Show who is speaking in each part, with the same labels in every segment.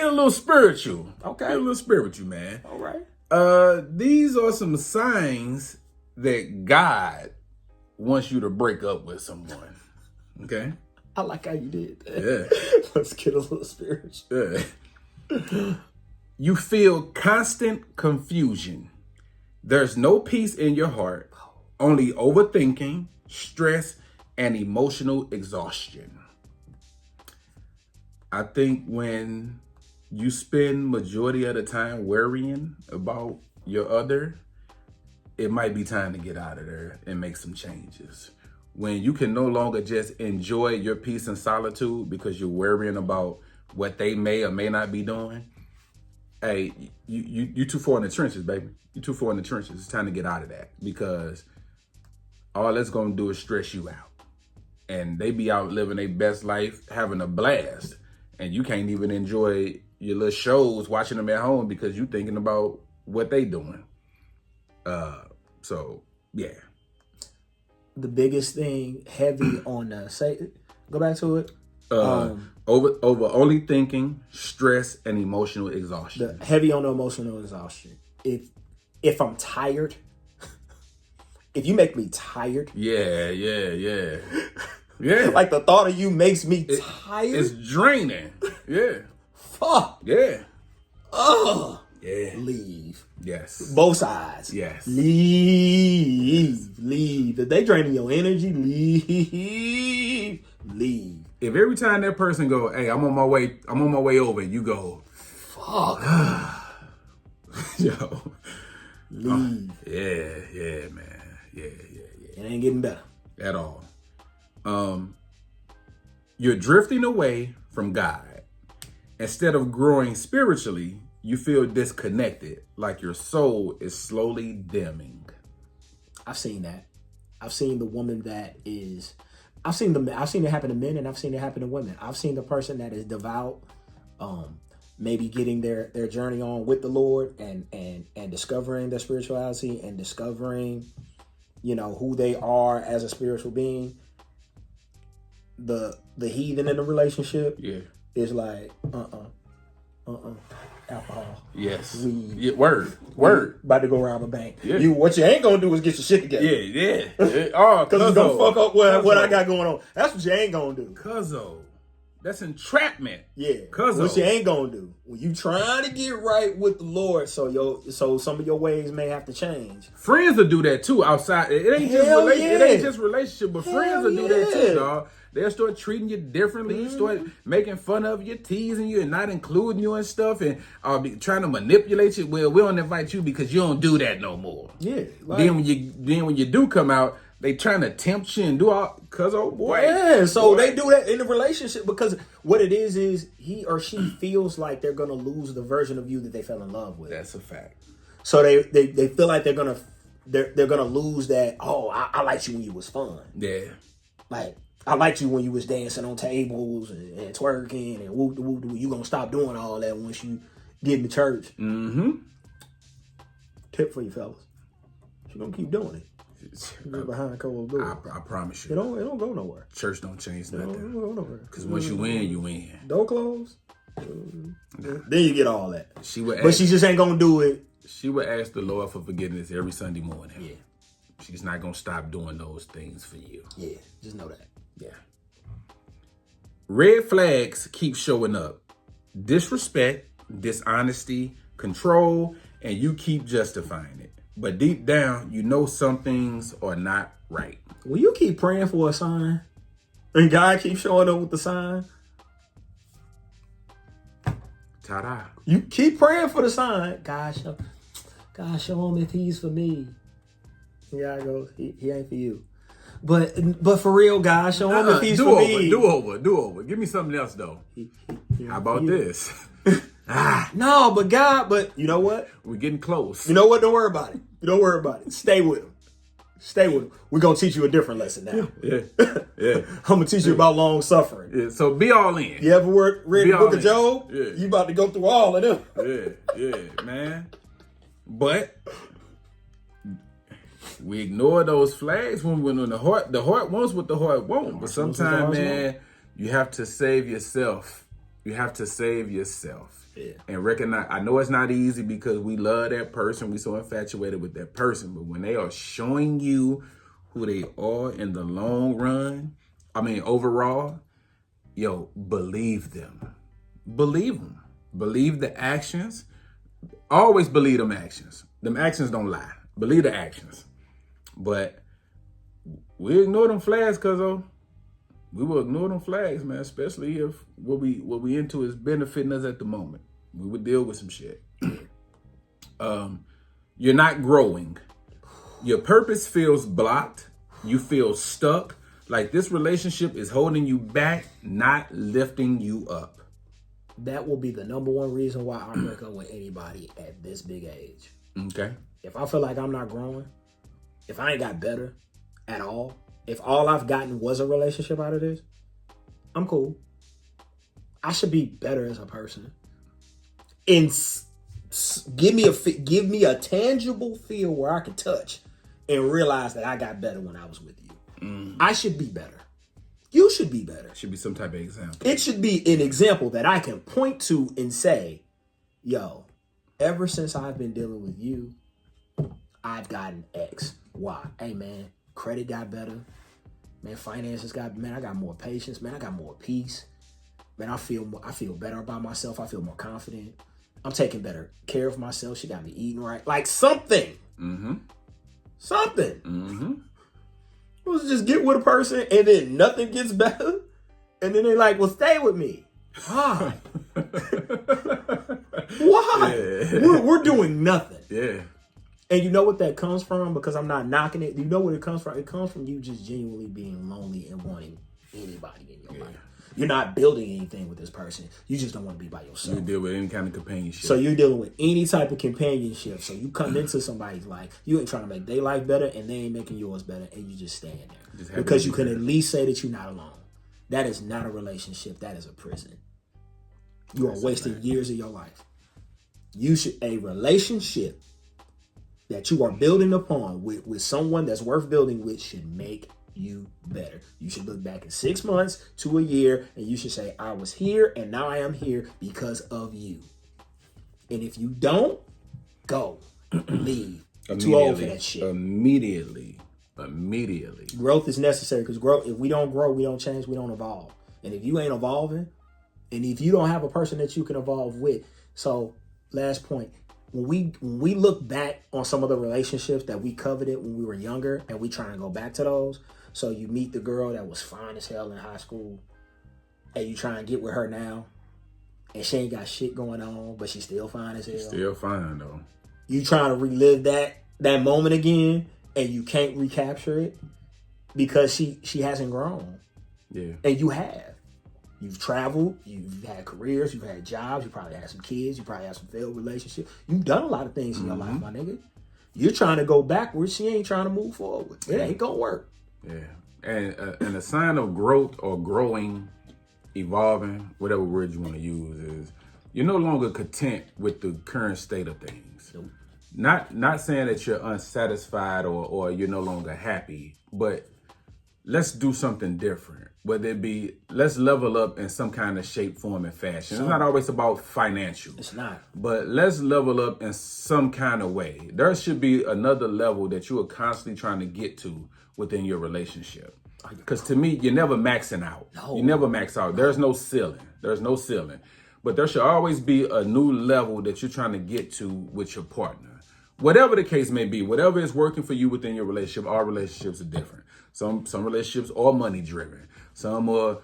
Speaker 1: get a little spiritual.
Speaker 2: Okay.
Speaker 1: Get a little spiritual, man.
Speaker 2: All right.
Speaker 1: These are some signs that God wants you to break up with someone. Okay?
Speaker 2: I like how you did that.
Speaker 1: Yeah.
Speaker 2: Let's get a little spiritual.
Speaker 1: Yeah. You feel constant confusion. There's no peace in your heart, only overthinking, stress, and emotional exhaustion. I think when you spend majority of the time worrying about your other, it might be time to get out of there and make some changes. When you can no longer just enjoy your peace and solitude because you're worrying about what they may or may not be doing, hey, you too far in the trenches, baby. You too far in the trenches. It's time to get out of that because all that's gonna do is stress you out. And they be out living their best life, having a blast, and you can't even enjoy your little shows, watching them at home because you thinking about what they doing. So yeah.
Speaker 2: The biggest thing, heavy on go back to it.
Speaker 1: Over only thinking, stress, and emotional exhaustion.
Speaker 2: Heavy on the emotional exhaustion. If I'm tired, if you make me tired.
Speaker 1: Yeah.
Speaker 2: Like the thought of you makes me tired.
Speaker 1: It's draining. Yeah.
Speaker 2: Fuck.
Speaker 1: Yeah.
Speaker 2: Ugh.
Speaker 1: Yeah.
Speaker 2: Leave.
Speaker 1: Yes.
Speaker 2: Both sides.
Speaker 1: Yes.
Speaker 2: Leave. If they draining your energy, leave.
Speaker 1: If every time that person go, hey, I'm on my way over, and you go,
Speaker 2: fuck.
Speaker 1: Yo.
Speaker 2: Leave.
Speaker 1: Yeah, man. Yeah.
Speaker 2: It ain't getting better.
Speaker 1: At all. You're drifting away from God. Instead of growing spiritually, you feel disconnected, like your soul is slowly dimming.
Speaker 2: I've seen that. I've seen the woman that is. I've seen it happen to men, and I've seen it happen to women. I've seen the person that is devout, maybe getting their journey on with the Lord and discovering their spirituality and discovering, who they are as a spiritual being. The heathen in the relationship is like, alcohol.
Speaker 1: Yes.
Speaker 2: Weed.
Speaker 1: Yeah, word.
Speaker 2: About to go rob a bank.
Speaker 1: Yeah.
Speaker 2: What you ain't gonna do is get your shit together.
Speaker 1: Yeah. Oh,
Speaker 2: because you gonna fuck up what I got going on. That's what you ain't gonna do.
Speaker 1: Cuzzo. That's entrapment.
Speaker 2: Yeah.
Speaker 1: Cuzzo.
Speaker 2: What you ain't gonna do. When you trying to get right with the Lord, so some of your ways may have to change.
Speaker 1: Friends will do that too outside. It ain't just relationship, but friends will do that too, dog. They'll start treating you differently, start making fun of you, teasing you, and not including you and stuff, and be trying to manipulate you. Well, we don't invite you because you don't do that no more.
Speaker 2: Yeah. Like,
Speaker 1: then when you do come out, they trying to tempt you and do all boy.
Speaker 2: Yeah. So they do that in the relationship because what it is he or she feels like they're gonna lose the version of you that they fell in love with.
Speaker 1: That's a fact.
Speaker 2: So they feel like they're gonna lose that. Oh, I liked you when you was fun.
Speaker 1: Yeah.
Speaker 2: Like. I liked you when you was dancing on tables and twerking and whoop. You gonna stop doing all that once you get into church.
Speaker 1: Mm-hmm.
Speaker 2: Tip for you fellas. You gonna keep doing it. You're behind closed doors.
Speaker 1: I promise you.
Speaker 2: It don't go nowhere.
Speaker 1: Church don't change nothing.
Speaker 2: It don't go nowhere.
Speaker 1: Because once you win, you win.
Speaker 2: Door closed. Then you get all that.
Speaker 1: She just ain't
Speaker 2: gonna do it.
Speaker 1: She would ask the Lord for forgiveness every Sunday morning.
Speaker 2: Yeah.
Speaker 1: She's not gonna stop doing those things for you.
Speaker 2: Yeah. Just know that.
Speaker 1: Yeah. Red flags keep showing up. Disrespect, dishonesty, control, and you keep justifying it. But deep down, you know some things are not right.
Speaker 2: Will you keep praying for a sign? And God keeps showing up with the sign?
Speaker 1: Ta-da.
Speaker 2: You keep praying for the sign. God, show him if he's for me. And God goes, he ain't for you. But for real, guys, show him if he's for me.
Speaker 1: Do over. Give me something else, though. How about this?
Speaker 2: No, but you know what?
Speaker 1: We're getting close.
Speaker 2: You know what? Don't worry about it. Stay with him. We're going to teach you a different lesson now.
Speaker 1: Yeah.
Speaker 2: I'm going to teach you about long suffering.
Speaker 1: Yeah, so be all in.
Speaker 2: You ever read the book of Job?
Speaker 1: Yeah.
Speaker 2: You about to go through all of them.
Speaker 1: Yeah, man. But we ignore those flags when the heart wants what the heart wants. But sometimes, man, you have to save yourself You have to save yourself.
Speaker 2: Yeah.
Speaker 1: And recognize, I know it's not easy because we love that person. We so infatuated with that person. But when they are showing you who they are in the long run, overall, yo, believe them. Believe them. Believe the actions. Always believe them actions. Them actions don't lie. Believe the actions. But we ignore them flags, cuz we will ignore them flags, man, especially if what we into is benefiting us at the moment. We would deal with some shit. You're not growing. Your purpose feels blocked. You feel stuck. Like this relationship is holding you back, not lifting you up.
Speaker 2: That will be the number one reason why I break up with anybody at this big age.
Speaker 1: Okay.
Speaker 2: If I feel like I'm not growing, if I ain't got better at all, if all I've gotten was a relationship out of this, I'm cool. I should be better as a person. And give me a tangible feel where I can touch and realize that I got better when I was with you. I should be better. You should be better.
Speaker 1: Should be some type of example.
Speaker 2: It should be an example that I can point to and say, yo, ever since I've been dealing with you, I've gotten X, Y. Hey, man, credit got better. Man, finances I got more patience. Man, I got more peace. Man, I feel better about myself. I feel more confident. I'm taking better care of myself. She got me eating right. Like something. Something. Let's just get with a person and then nothing gets better. And then they're like, well, stay with me. Why? Why?
Speaker 1: Yeah.
Speaker 2: We're doing nothing.
Speaker 1: Yeah.
Speaker 2: And you know what that comes from? Because I'm not knocking it. You know what it comes from? It comes from you just genuinely being lonely and wanting anybody in your life. You're not building anything with this person. You just don't want to be by yourself.
Speaker 1: You deal with any kind of companionship.
Speaker 2: So you're dealing with any type of companionship. So you come into somebody's life, you ain't trying to make their life better and they ain't making yours better, and you just stand there. Because you can at least say that you're not alone. That is not a relationship. That is a prison. You are wasting years of your life. A relationship that you are building upon with someone that's worth building with should make you better. You should look back in 6 months to a year and you should say, I was here and now I am here because of you. And if you don't, go. Leave. Too old for that shit.
Speaker 1: Immediately.
Speaker 2: Growth is necessary because if we don't grow, we don't change, we don't evolve. And if you ain't evolving, and if you don't have a person that you can evolve with. So last point, when we look back on some of the relationships that we coveted when we were younger and we try and go back to those. So you meet the girl that was fine as hell in high school and you try and get with her now and she ain't got shit going on, but she's still fine as hell.
Speaker 1: Still fine though.
Speaker 2: You trying to relive that moment again and you can't recapture it because she hasn't grown.
Speaker 1: Yeah.
Speaker 2: And you have. You've traveled, you've had careers, you've had jobs, you probably had some kids, you probably had some failed relationships. You've done a lot of things in your life, my nigga. You're trying to go backwards, she ain't trying to move forward. It ain't gonna work.
Speaker 1: Yeah. And a sign of growth or growing, evolving, whatever word you want to use, is you're no longer content with the current state of things.
Speaker 2: Nope.
Speaker 1: Not saying that you're unsatisfied or you're no longer happy, but let's do something different. Whether it be, let's level up in some kind of shape, form, and fashion. It's not always about financial.
Speaker 2: It's not.
Speaker 1: But let's level up in some kind of way. There should be another level that you are constantly trying to get to within your relationship. Because to me, you're never maxing out.
Speaker 2: No.
Speaker 1: You never max out. There's no ceiling. But there should always be a new level that you're trying to get to with your partner. Whatever the case may be, whatever is working for you within your relationship, all relationships are different. Some relationships are money driven. Some are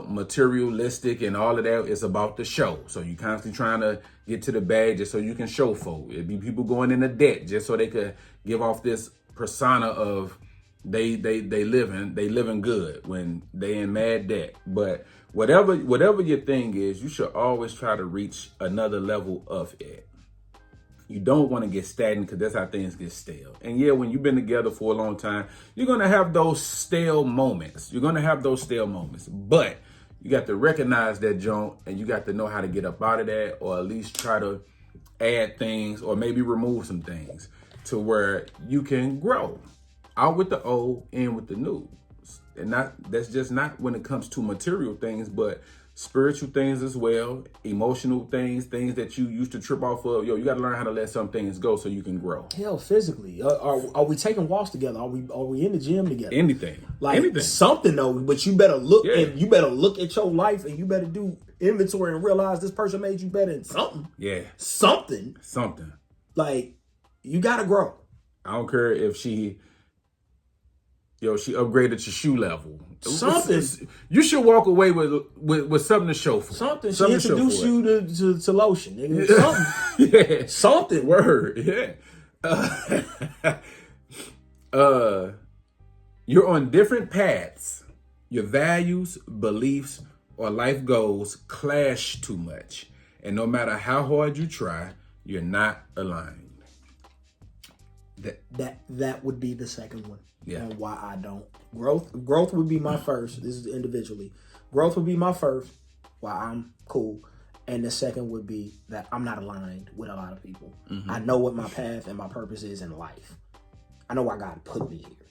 Speaker 1: materialistic, and all of that is about the show. So you constantly trying to get to the bag just so you can show folk. It'd be people going into debt just so they could give off this persona of they living good when they in mad debt. But whatever your thing is, you should always try to reach another level of it. You don't want to get stagnant because that's how things get stale. And yeah, when you've been together for a long time, you're going to have those stale moments. But you got to recognize that, John, and you got to know how to get up out of that, or at least try to add things or maybe remove some things to where you can grow. Out with the old, in with the new. And that's just not when it comes to material things, but spiritual things as well, emotional things, things that you used to trip off of. Yo, you got to learn how to let some things go so you can grow.
Speaker 2: Hell, physically, are we taking walks together? Are we in the gym together?
Speaker 1: Anything,
Speaker 2: Like
Speaker 1: anything.
Speaker 2: something though, but you better look
Speaker 1: Yeah.
Speaker 2: and you better look at your life and you better do inventory and realize this person made you better in something.
Speaker 1: Yeah,
Speaker 2: Something.
Speaker 1: something.
Speaker 2: Like you gotta grow.
Speaker 1: I don't care if she upgraded your shoe level.
Speaker 2: Something.
Speaker 1: You should walk away with something to show for.
Speaker 2: Something. She
Speaker 1: Something to show
Speaker 2: introduced
Speaker 1: for
Speaker 2: you to lotion. Nigga. Something.
Speaker 1: it. Yeah.
Speaker 2: Something.
Speaker 1: Word. Yeah. You're on different paths. Your values, beliefs, or life goals clash too much. And no matter how hard you try, you're not aligned.
Speaker 2: That would be the second one.
Speaker 1: Yeah.
Speaker 2: And why I don't. Growth would be my first. This is individually. Growth would be my first. Why I'm cool. And the second would be that I'm not aligned with a lot of people. I know what my path and my purpose is in life. I know why God put me here.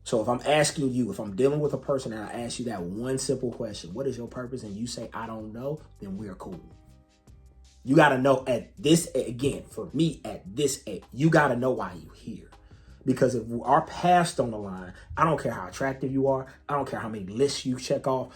Speaker 2: So if I'm asking you, if I'm dealing with a person and I ask you that one simple question, what is your purpose? And you say, I don't know, then we're cool. You got to know at this, again, for me at this age, you got to know why you're here. Because if our paths don't align, I don't care how attractive you are. I don't care how many lists you check off.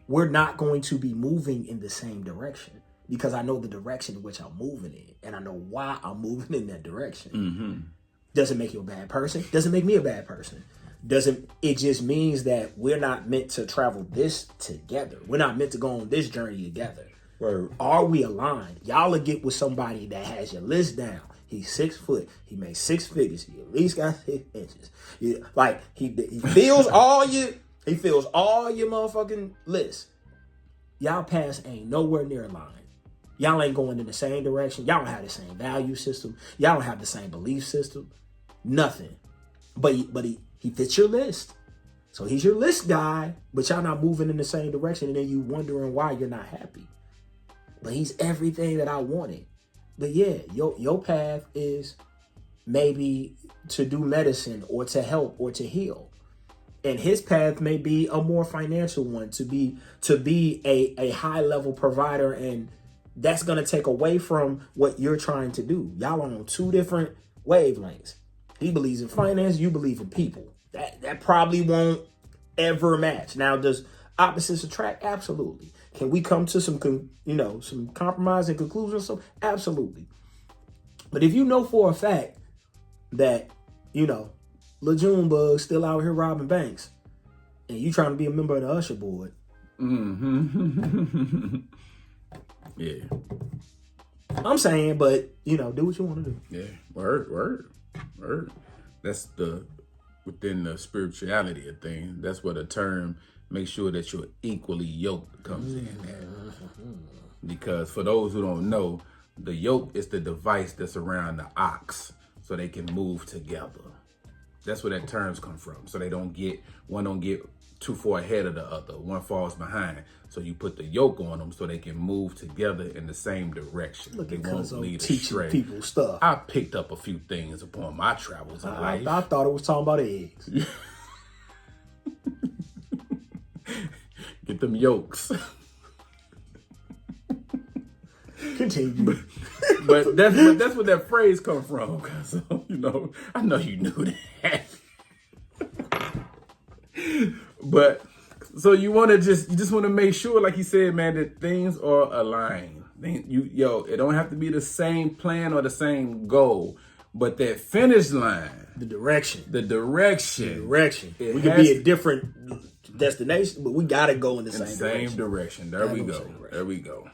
Speaker 2: We're not going to be moving in the same direction because I know the direction in which I'm moving in. And I know why I'm moving in that direction. Doesn't make you a bad person. Doesn't make me a bad person. It just means that we're not meant to travel this together. We're not meant to go on this journey together.
Speaker 1: Word.
Speaker 2: Are we aligned? Y'all will get with somebody that has your list down. He's 6 foot. He makes 6 figures. He at least got 6 inches. He fills all your motherfucking list. Y'all paths ain't nowhere near aligned. Y'all ain't going in the same direction. Y'all don't have the same value system. Y'all don't have the same belief system. Nothing. But he fits your list. So he's your list guy, but y'all not moving in the same direction, and then you wondering why you're not happy. But he's everything that I wanted. But yeah, your path is maybe to do medicine or to help or to heal. And his path may be a more financial one, to be a high level provider, and that's gonna take away from what you're trying to do. Y'all are on 2 different wavelengths. He believes in finance, you believe in people. That probably won't ever match. Now, does opposites attract? Absolutely. Can we come to some compromise and conclusions? So absolutely. But if you know for a fact that, Lil Junebug's still out here robbing banks and you trying to be a member of the Usher board.
Speaker 1: Yeah.
Speaker 2: I'm saying, but, do what you want to do.
Speaker 1: Yeah. Word. That's within the spirituality of things. That's where the term make sure that you're equally yoked comes in at. Because for those who don't know, the yoke is the device that's around the ox so they can move together. That's where that terms come from. So one don't get too far ahead of the other. One falls behind. So you put the yoke on them so they can move together in the same direction.
Speaker 2: Look
Speaker 1: they
Speaker 2: at
Speaker 1: won't
Speaker 2: Cuzzo
Speaker 1: lead
Speaker 2: teaching
Speaker 1: astray.
Speaker 2: people stuff.
Speaker 1: I picked up a few things upon my travels in life.
Speaker 2: I thought it was talking about eggs.
Speaker 1: Get them yolks.
Speaker 2: Continue.
Speaker 1: But that's where that phrase come from. Cause I know you knew that. But so you just want to make sure, like you said, man, that things are aligned. It don't have to be the same plan or the same goal, but that finish line,
Speaker 2: The direction.
Speaker 1: the direction.
Speaker 2: We could be at different destinations, but we gotta go in the same
Speaker 1: direction. There
Speaker 2: Gotta
Speaker 1: we
Speaker 2: go
Speaker 1: go.
Speaker 2: the same direction.
Speaker 1: There we go.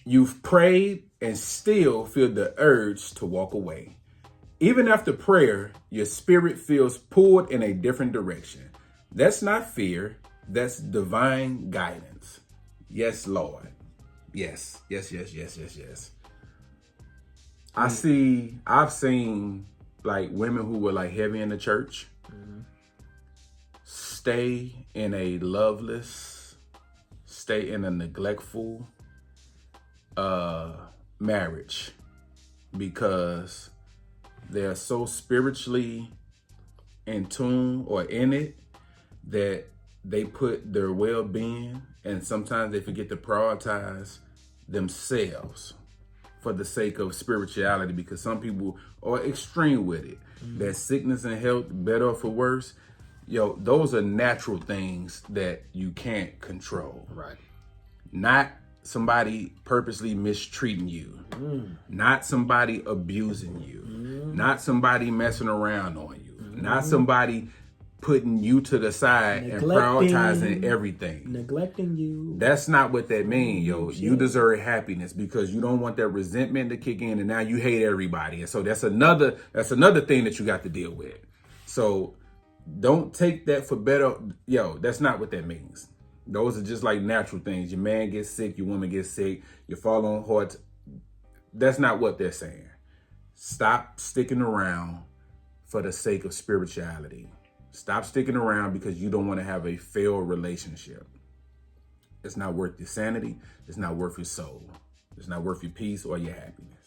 Speaker 1: You've prayed and still feel the urge to walk away. Even after prayer, your spirit feels pulled in a different direction. That's not fear. That's divine guidance. Yes, Lord. Yes. I've seen like women who were like heavy in the church stay in a loveless, stay in a neglectful marriage because they're so spiritually in tune or in it that they put their well-being, and sometimes they forget to prioritize themselves for the sake of spirituality, because some people are extreme with it. That sickness and health, better or for worse, those are natural things that you can't control.
Speaker 2: Right.
Speaker 1: Not somebody purposely mistreating you, not somebody abusing you, not somebody messing around on you, not somebody putting you to the side and prioritizing everything.
Speaker 2: Neglecting you.
Speaker 1: That's not what that means, yo. You deserve happiness because you don't want that resentment to kick in, and now you hate everybody. And so that's another thing that you got to deal with. So don't take that for better. That's not what that means. Those are just like natural things. Your man gets sick, your woman gets sick, you fall on hard. That's not what they're saying. Stop sticking around for the sake of spirituality. Stop sticking around because you don't want to have a failed relationship. It's not worth your sanity. It's not worth your soul. It's not worth your peace or your happiness.